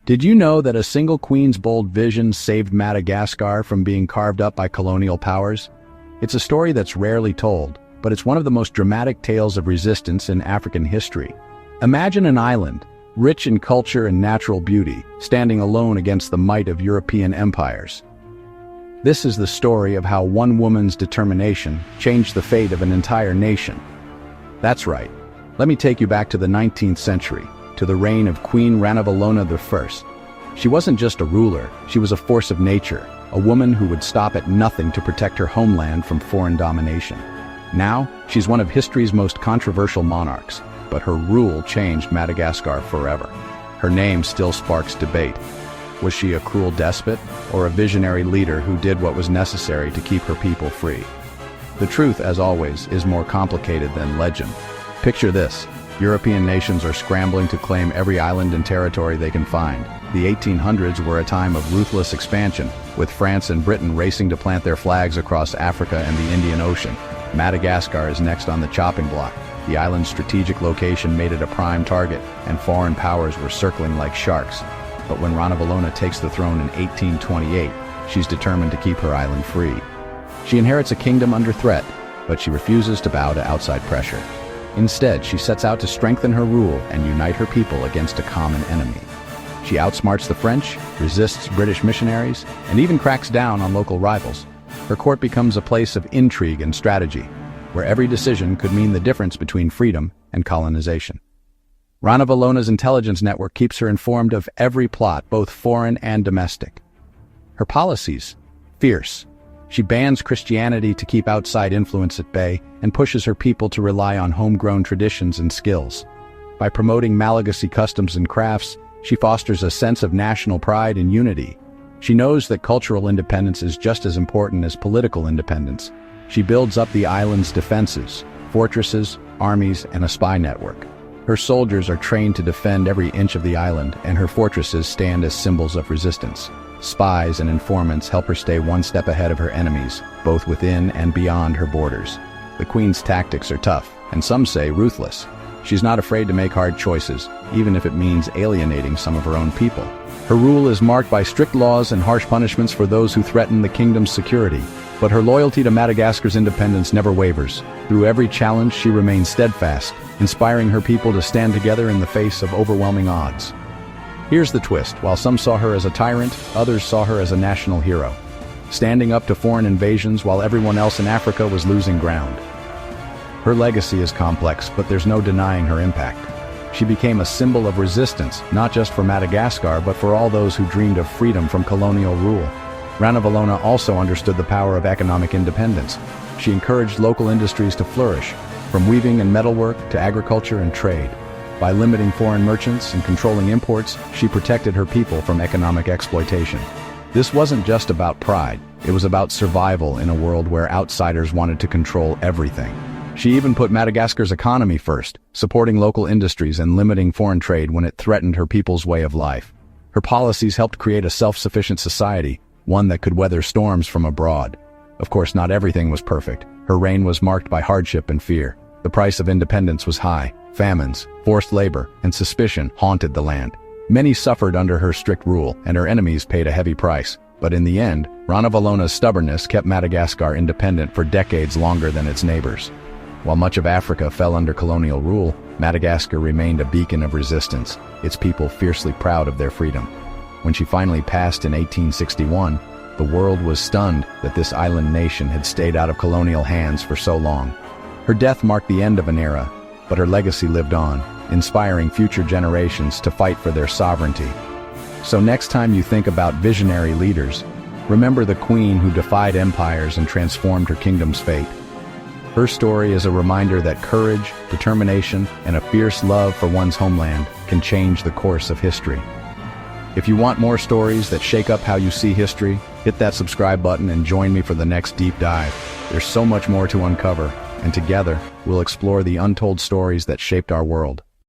Did you know that a single queen's bold vision saved Madagascar from being carved up by colonial powers? It's a story that's rarely told, but it's one of the most dramatic tales of resistance in African history. Imagine an island, rich in culture and natural beauty, standing alone against the might of European empires. This is the story of how one woman's determination changed the fate of an entire nation. That's right. Let me take you back to the 19th century, to the reign of Queen Ranavalona I. She wasn't just a ruler, she was a force of nature, a woman who would stop at nothing to protect her homeland from foreign domination. Now, she's one of history's most controversial monarchs, but her rule changed Madagascar forever. Her name still sparks debate. Was she a cruel despot, or a visionary leader who did what was necessary to keep her people free? The truth, as always, is more complicated than legend. Picture this. European nations are scrambling to claim every island and territory they can find. The 1800s were a time of ruthless expansion, with France and Britain racing to plant their flags across Africa and the Indian Ocean. Madagascar is next on the chopping block. The island's strategic location made it a prime target, and foreign powers were circling like sharks. But when Ranavalona takes the throne in 1828, she's determined to keep her island free. She inherits a kingdom under threat, but she refuses to bow to outside pressure. Instead, she sets out to strengthen her rule and unite her people against a common enemy. She outsmarts the French, resists British missionaries, and even cracks down on local rivals. Her court becomes a place of intrigue and strategy, where every decision could mean the difference between freedom and colonization. Ranavalona's intelligence network keeps her informed of every plot, both foreign and domestic. Her policies? Fierce. She bans Christianity to keep outside influence at bay and pushes her people to rely on homegrown traditions and skills. By promoting Malagasy customs and crafts, she fosters a sense of national pride and unity. She knows that cultural independence is just as important as political independence. She builds up the island's defenses, fortresses, armies, and a spy network. Her soldiers are trained to defend every inch of the island, and her fortresses stand as symbols of resistance. Spies and informants help her stay one step ahead of her enemies, both within and beyond her borders. The Queen's tactics are tough, and some say ruthless. She's not afraid to make hard choices, even if it means alienating some of her own people. Her rule is marked by strict laws and harsh punishments for those who threaten the kingdom's security. But her loyalty to Madagascar's independence never wavers. Through every challenge, she remains steadfast, inspiring her people to stand together in the face of overwhelming odds. Here's the twist. While some saw her as a tyrant, others saw her as a national hero, standing up to foreign invasions while everyone else in Africa was losing ground. Her legacy is complex, but there's no denying her impact. She became a symbol of resistance, not just for Madagascar, but for all those who dreamed of freedom from colonial rule. Ranavalona also understood the power of economic independence. She encouraged local industries to flourish, from weaving and metalwork to agriculture and trade. By limiting foreign merchants and controlling imports, she protected her people from economic exploitation. This wasn't just about pride, it was about survival in a world where outsiders wanted to control everything. She even put Madagascar's economy first, supporting local industries and limiting foreign trade when it threatened her people's way of life. Her policies helped create a self-sufficient society, one that could weather storms from abroad. Of course, not everything was perfect. Her reign was marked by hardship and fear. The price of independence was high. Famines, forced labor, and suspicion haunted the land. Many suffered under her strict rule, and her enemies paid a heavy price. But in the end, Ranavalona's stubbornness kept Madagascar independent for decades longer than its neighbors. While much of Africa fell under colonial rule, Madagascar remained a beacon of resistance, its people fiercely proud of their freedom. When she finally passed in 1861, the world was stunned that this island nation had stayed out of colonial hands for so long. Her death marked the end of an era, but her legacy lived on, inspiring future generations to fight for their sovereignty. So next time you think about visionary leaders, remember the queen who defied empires and transformed her kingdom's fate. Her story is a reminder that courage, determination, and a fierce love for one's homeland can change the course of history. If you want more stories that shake up how you see history, hit that subscribe button and join me for the next deep dive. There's so much more to uncover, and together, we'll explore the untold stories that shaped our world.